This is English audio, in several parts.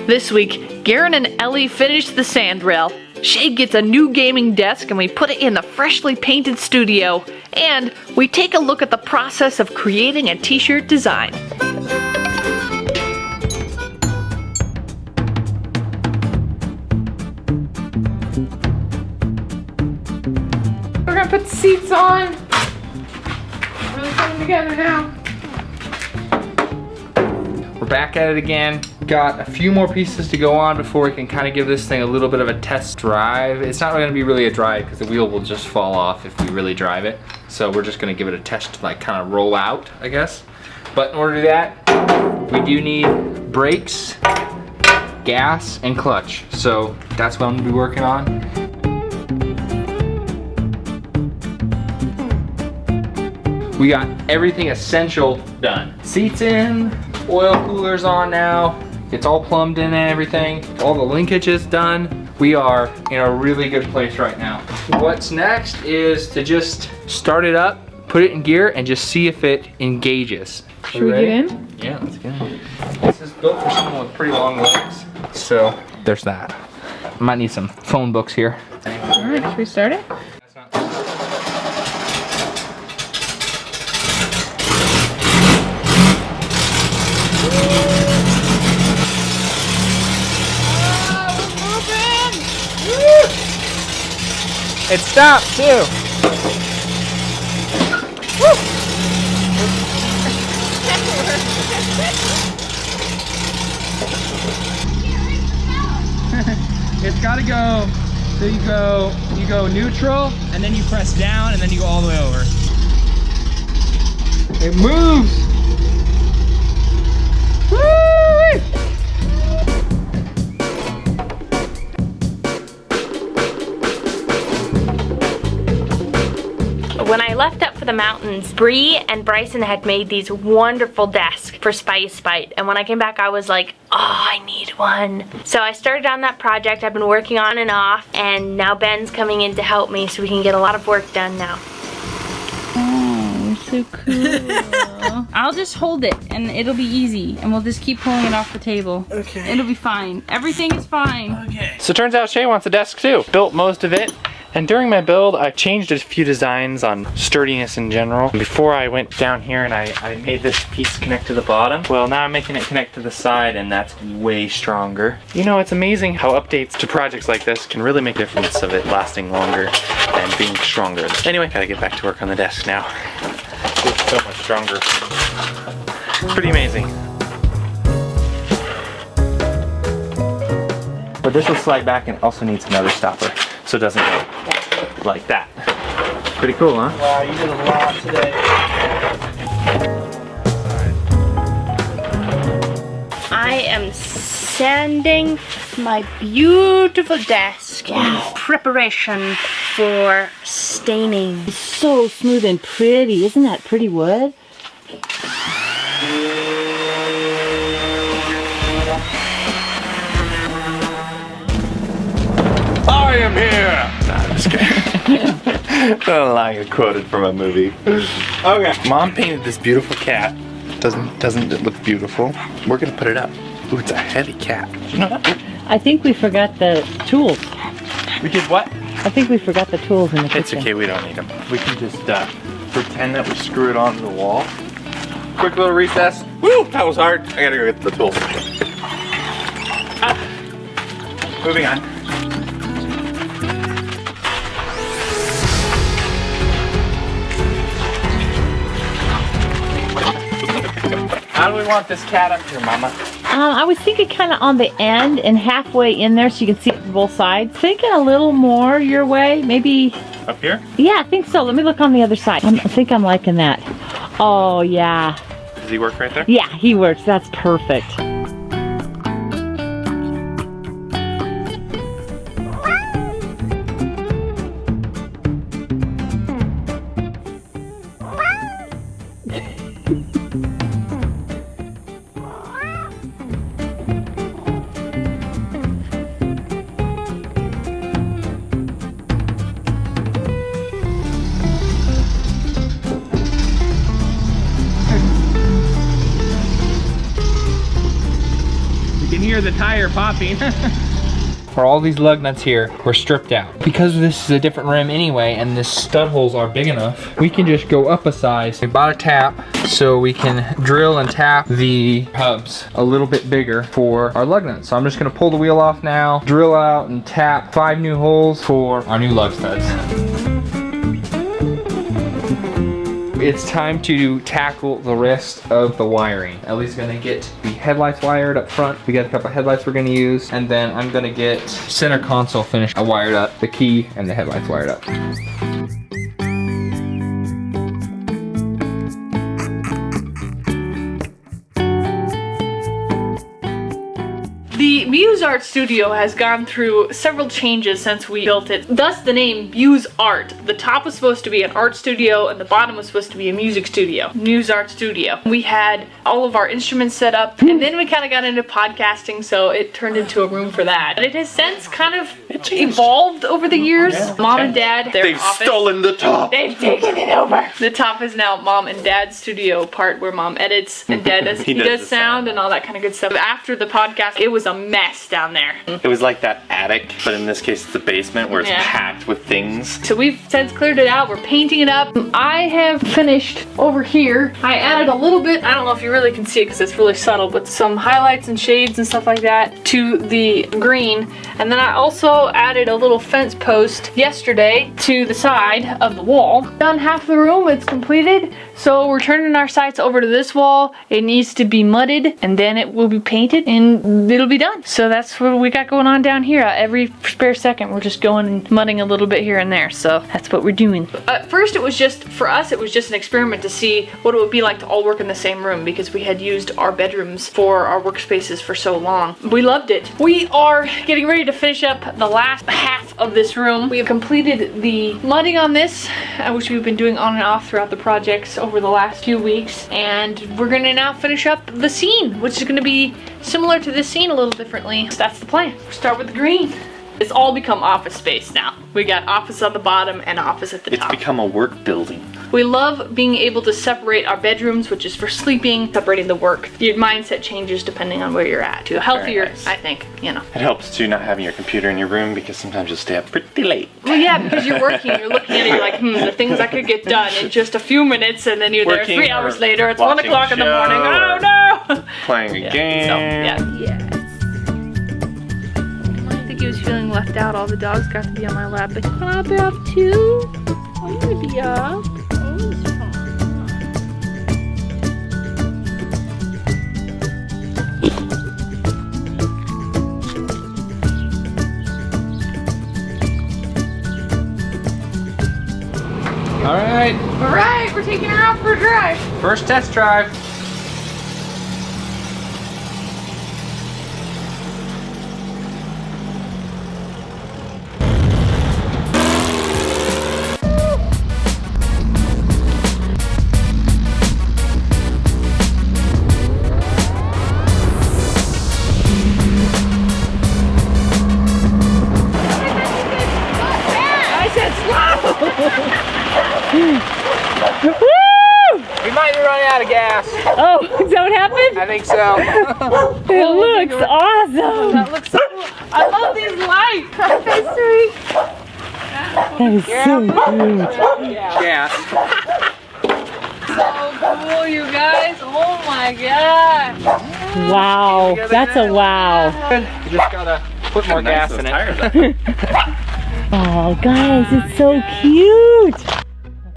This week, Garen and Ellie finished the sandrail. Shae gets a new gaming desk and we put it in the freshly painted studio. And we take a look at the process of creating a t-shirt design. We're gonna put the seats on. Really coming together now. We're back at it again. Got a few more pieces to go on before we can kind of give this thing a little bit of a test drive. It's not going to be really a drive because the wheel will just fall off if we really drive it. So we're just going to give it a test to like kind of roll out, I guess. But in order to do that, we do need brakes, gas, and clutch. So that's what I'm going to be working on. We got everything essential done. Seats in, oil coolers on now. It's all plumbed in and everything. All the linkage is done. We are in a really good place right now. What's next is to just start it up, put it in gear, and just see if it engages. Should we get in? Yeah, let's get in. This is built for someone with pretty long legs. So there's that. I might need some phone books here. All right, should we start it? It stopped too. It's gotta go. So you go neutral, and then you press down, and then you go all the way over. It moves. Woo! When I left up for the mountains, Bree and Bryson had made these wonderful desks for Spice Bite, and when I came back I was like, oh, I need one. So I started on that project. I've been working on and off, and now Ben's coming in to help me so we can get a lot of work done now. Oh, so cool. I'll just hold it and it'll be easy, and we'll just keep pulling it off the table. Okay. It'll be fine. Everything is fine. Okay. So it turns out Shae wants a desk too. Built most of it. And during my build, I changed a few designs on sturdiness in general. Before I went down here and I made this piece connect to the bottom. Well, now I'm making it connect to the side, and that's way stronger. You know, it's amazing how updates to projects like this can really make a difference of it lasting longer and being stronger. Anyway, gotta get back to work on the desk now. It's so much stronger. Pretty amazing. But this will slide back and also needs another stopper, so it doesn't go like that. Pretty cool, huh? Wow, you did a lot today. I am sanding my beautiful desk in preparation for staining. It's so smooth and pretty. Isn't that pretty wood? I am here! Nah, I'm just kidding. Don't lie, I quoted from a movie. Okay. Mom painted this beautiful cat. Doesn't it look beautiful? We're gonna put it up. Ooh, it's a heavy cat. Did you know that? I think we forgot the tools. We did what? I think we forgot the tools in the kitchen. It's okay, we don't need them. We can just pretend that we screw it onto the wall. Quick little recess. Woo, that was hard. I gotta go get the tools. Moving on. How do we want this cat up here, Mama? I was thinking kind of on the end and halfway in there so you can see it from both sides. Thinking a little more your way, maybe. Up here? Yeah, I think so. Let me look on the other side. I think I'm liking that. Oh, yeah. Does he work right there? Yeah, he works. That's perfect. can hear the tire popping. For all these lug nuts here were stripped out. Because this is a different rim anyway, and the stud holes are big enough, we can just go up a size. We bought a tap so we can drill and tap the hubs a little bit bigger for our lug nuts. So I'm just gonna pull the wheel off now, drill out and tap 5 new holes for our new lug studs. It's time to tackle the rest of the wiring. Ellie's gonna get the headlights wired up front. We got a couple of headlights we're gonna use, and then I'm gonna get center console finished. I wired up, the key and the headlights wired up. The Muse Art Studio has gone through several changes since we built it, thus the name Muse Art. The top was supposed to be an art studio and the bottom was supposed to be a music studio. Muse Art Studio. We had all of our instruments set up, and then we kind of got into podcasting, so it turned into a room for that. But it has since kind of evolved over the years. Mom and Dad, their They've office, stolen the top. they've taken it over. The top is now Mom and Dad's studio part where Mom edits and Dad does, he does the sound and all that kind of good stuff. After the podcast, it was a mess down there. It was like that attic, but in this case it's the basement where it's Yeah. packed with things. So we've since cleared it out. We're painting it up. I have finished over here. I added a little bit, I don't know if you really can see it because it's really subtle, but some highlights and shades and stuff like that to the green. And then I also added a little fence post yesterday to the side of the wall. Done half the room, it's completed. So we're turning our sights over to this wall. It needs to be mudded and then it will be painted and it'll be done. So that's what we got going on down here. Every spare second we're just going and mudding a little bit here and there. So that's what we're doing. At first it was just, for us, it was just an experiment to see what it would be like to all work in the same room because we had used our bedrooms for our workspaces for so long. We loved it. We are getting ready to finish up the last half of this room. We have completed the mudding on this, which we've been doing on and off throughout the projects over the last few weeks. And we're gonna now finish up the scene, which is gonna be similar to this scene a little differently. So that's the plan. We'll start with the green. It's all become office space now. We got office on the bottom and office at the It's top. become a work building. We love being able to separate our bedrooms, which is for sleeping, separating the work. Your mindset changes depending on where you're at. To healthier, nice. I think, you know. It helps too not having your computer in your room because sometimes you'll stay up pretty late. Well, yeah, because you're working, you're looking at it, you're like, the things I could get done in just a few minutes, and then you're there Working 3 hours or later, it's 1 watching o'clock in the a morning, show oh no! Playing a game. So, yeah. I think he was feeling left out. All the dogs got to be on my lap. Like, can I be up too? I want to be up. Oh, it's fun. All right, we're taking her out for a drive. first test drive. We might be running out of gas. Oh, is that what happened? I think so. It looks awesome. That looks so cool. I love these lights. That is so cute. Gas. So cool, you guys. Oh my god. Wow, that's a wow. You just gotta put more gas in it. Oh, guys, it's so cute.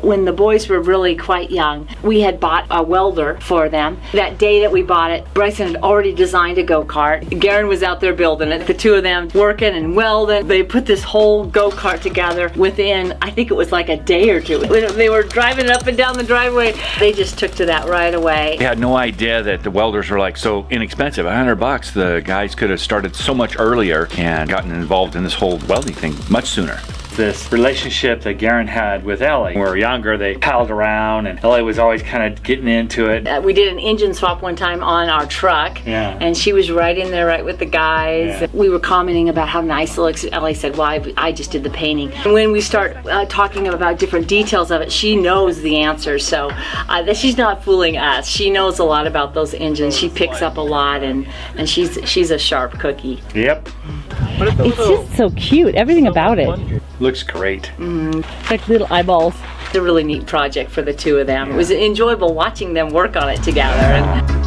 When the boys were really quite young, we had bought a welder for them. That day that we bought it, Bryson had already designed a go-kart. Garen was out there building it. The two of them working and welding. They put this whole go-kart together within, I think it was like a day or two. When they were driving it up and down the driveway, they just took to that right away. We had no idea that the welders were like so inexpensive. $100, the guys could have started so much earlier and gotten involved in this whole welding thing much sooner. this relationship that Garen had with Ellie. When we were younger, they palled around and Ellie was always kind of getting into it. We did an engine swap one time on our truck, Yeah. and she was right in there, right with the guys. Yeah. We were commenting about how nice it looks. Ellie said, well, I just did the painting. And when we start talking about different details of it, she knows the answers. So she's not fooling us. She knows a lot about those engines. She picks up a lot, and she's a sharp cookie. Yep. It's just so cute. Everything about it. Looks great. Like little eyeballs. It's a really neat project for the two of them. It was enjoyable watching them work on it together. And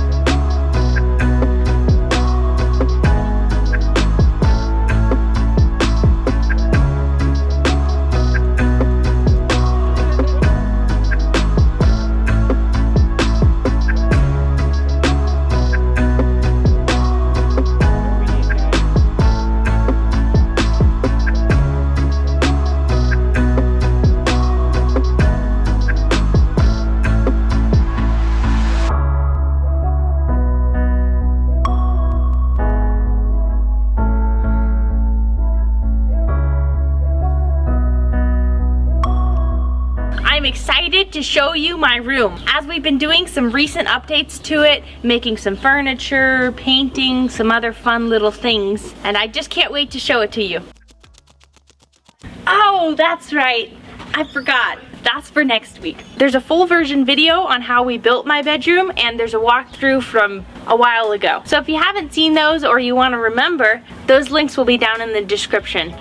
I'm excited to show you my room. As we've been doing some recent updates to it, making some furniture, painting, some other fun little things, and I just can't wait to show it to you. Oh, that's right. I forgot. That's for next week. There's a full version video on how we built my bedroom, and there's a walkthrough from a while ago. So if you haven't seen those or you want to remember, those links will be down in the description.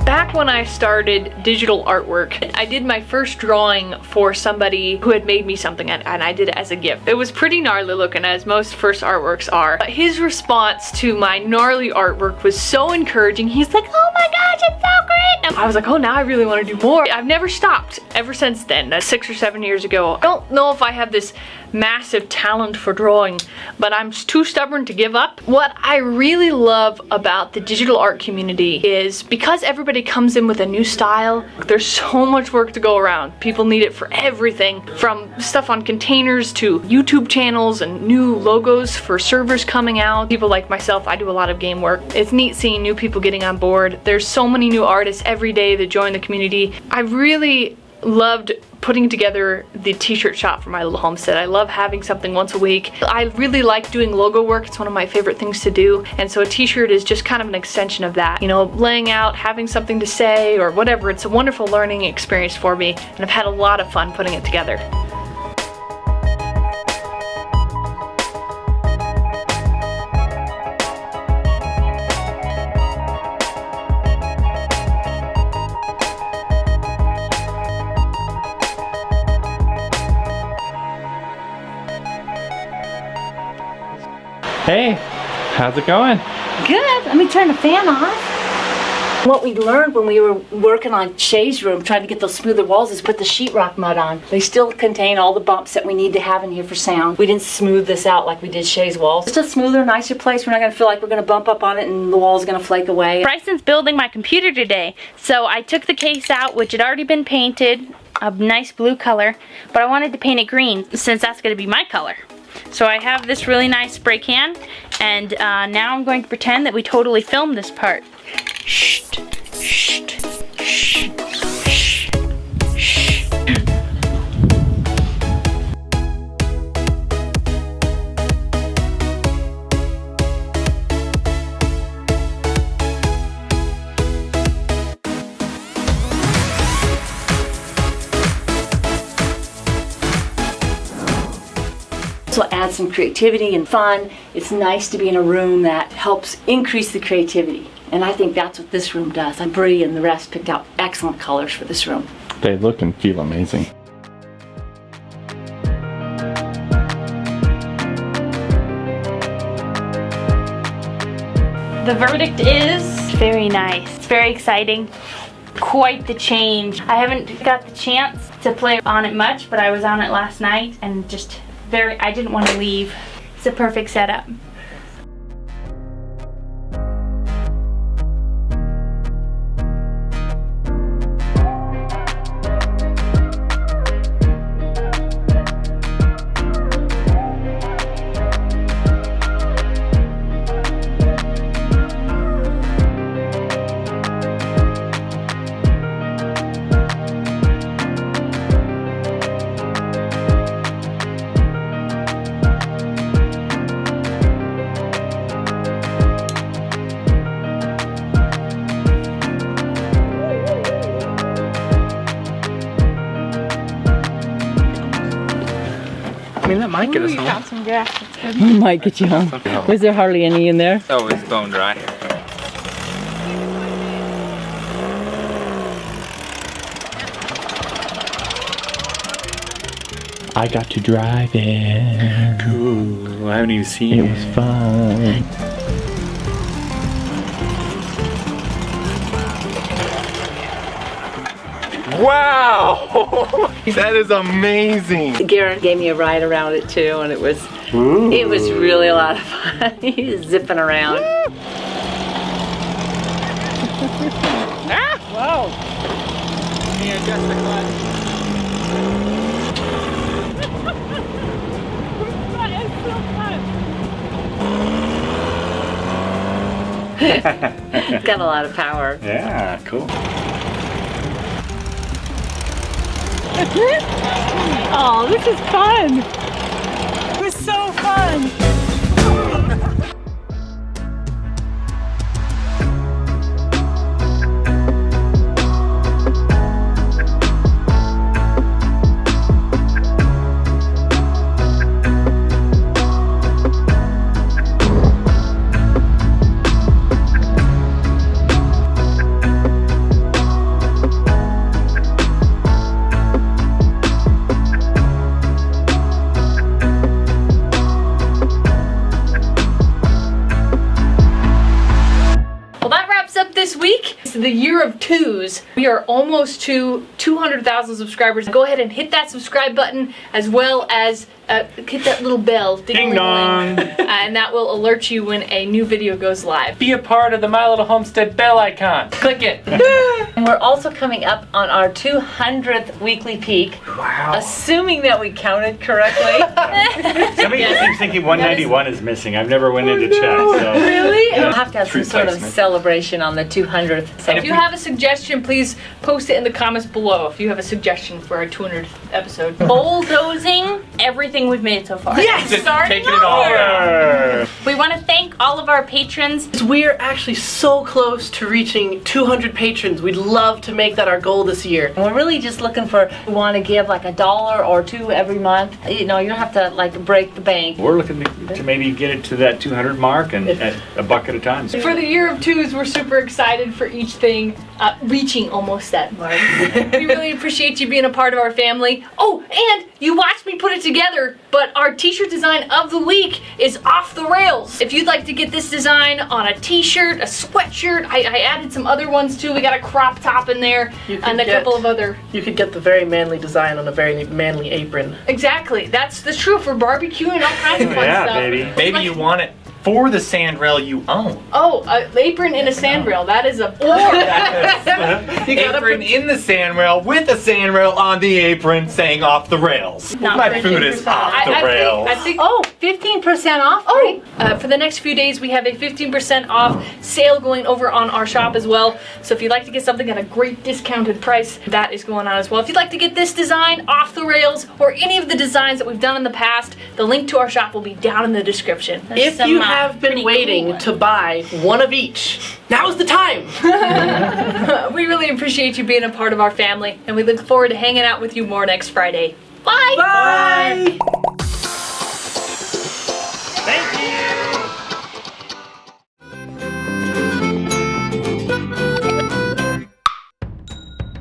Back when I started digital artwork, I did my first drawing for somebody who had made me something, and I did it as a gift. It was pretty gnarly looking, as most first artworks are. But his response to my gnarly artwork was so encouraging. He's like, oh my gosh, it's so great! And I was like, oh, now I really want to do more. I've never stopped ever since then. That's 6 or 7 years ago. I don't know if I have this massive talent for drawing, but I'm too stubborn to give up. What I really love about the digital art community is because everybody comes in with a new style, there's so much work to go around. People need it for everything, from stuff on containers to YouTube channels and new logos for servers coming out. People like myself, I do a lot of game work. It's neat seeing new people getting on board. There's so many new artists every day that join the community. I really loved putting together the t-shirt shop for My Little Homestead. I love having something once a week. I really like doing logo work. It's one of my favorite things to do. And so a t-shirt is just kind of an extension of that. You know, laying out, having something to say or whatever. It's a wonderful learning experience for me, and I've had a lot of fun putting it together. Hey, how's it going? good. Let me turn the fan on. What we learned when we were working on Shae's room, trying to get those smoother walls, is put the sheetrock mud on. They still contain all the bumps that we need to have in here for sound. We didn't smooth this out like we did Shae's walls. It's a smoother, nicer place. We're not going to feel like we're going to bump up on it and the wall's going to flake away. Bryson's building my computer today, so I took the case out, which had already been painted a nice blue color, but I wanted to paint it green since that's going to be my color. So I have this really nice spray can, and now I'm going to pretend that we totally filmed this part. Shh, shh, shh, shh, shh. So add some creativity and fun. It's nice to be in a room that helps increase the creativity. And I think that's what this room does. Bree and the rest picked out excellent colors for this room. They look and feel amazing. The verdict is very nice. It's very exciting. Quite the change. I haven't got the chance to play on it much, but I was on it last night and just I didn't want to leave. It's a perfect setup. mean, that might get us We home. got some grass. That's good. Might get you home. Was there hardly any in there? Oh, it's bone dry. I got to drive it. Ooh, I haven't even seen it. It was fun. Wow! That is amazing. Garen gave me a ride around it too, and it was really a lot of fun. He was zipping around. It's got a lot of power. Yeah, cool. Oh, this is fun. It was so fun. This week is the year of twos. We are almost to 200,000 subscribers. Go ahead and hit that subscribe button as well as hit that little bell. Ding dong. And that will alert you when a new video goes live. Be a part of the My Little Homestead bell icon. Click it. And we're also coming up on our 200th weekly peak. Wow. Assuming that we counted correctly. Somebody keeps thinking 191 is missing. I've never went in to check. So. Really? We'll have to have some True sort of placement. celebration on the 200th. So If you have a suggestion, please post it in the comments below if you have a suggestion for our 200th episode. Bulldozing everything we've made so far. Yes! Just Starting taking it all over. around. We want to thank all of our patrons. We're actually so close to reaching 200 patrons. We'd love to make that our goal this year. we're really just looking for, we want to give like $1 or $2 every month. You know, you don't have to like break the bank. We're looking to maybe get it to that 200 mark and at a buck at a time. For the year of twos, we're super excited for each thing reaching almost that mark. We really appreciate you being a part of our family. Oh, and you watched me put it together, but our t-shirt design of the week is off the rails. If you'd like to get this design on a t-shirt, a sweatshirt, I added some other ones too. We got a crop top in there You could and a get- couple of other. You could get the very manly design on a very manly apron. Exactly. That's true for barbecue and all kinds of fun Yeah, stuff. baby. Maybe you want it for the sandrail you own. Oh, an apron and a sandrail. That is a Apron in the sandrail with a sandrail on the apron saying off the rails. Not My for food is off the rails. I think Oh, 15% off? Oh, for the next few days, we have a 15% off sale going over on our shop as well. So if you'd like to get something at a great discounted price, that is going on as well. If you'd like to get this design off the rails or any of the designs that we've done in the past, the link to our shop will be down in the description. If you have been waiting to buy one of each, now's the time. We really appreciate you being a part of our family, and we look forward to hanging out with you more next Friday. Bye! Bye.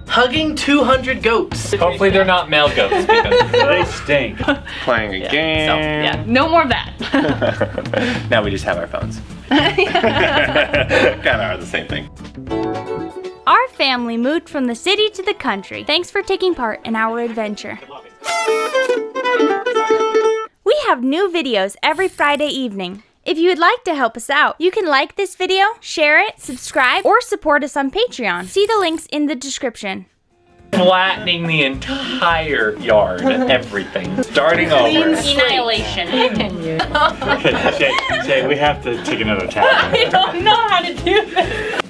Hugging 200 goats. Hopefully they're not male goats because They stink. Playing a game. So, yeah, no more of that. Now we just have our phones. Kind of are the same thing. Our family moved from the city to the country. Thanks for taking part in our adventure. We have new videos every Friday evening. If you would like to help us out, you can like this video, share it, subscribe, or support us on Patreon. See the links in the description. flattening the entire yard, everything. Starting over. Annihilation. Okay, Shae, we have to take another tap. I don't know how to do this.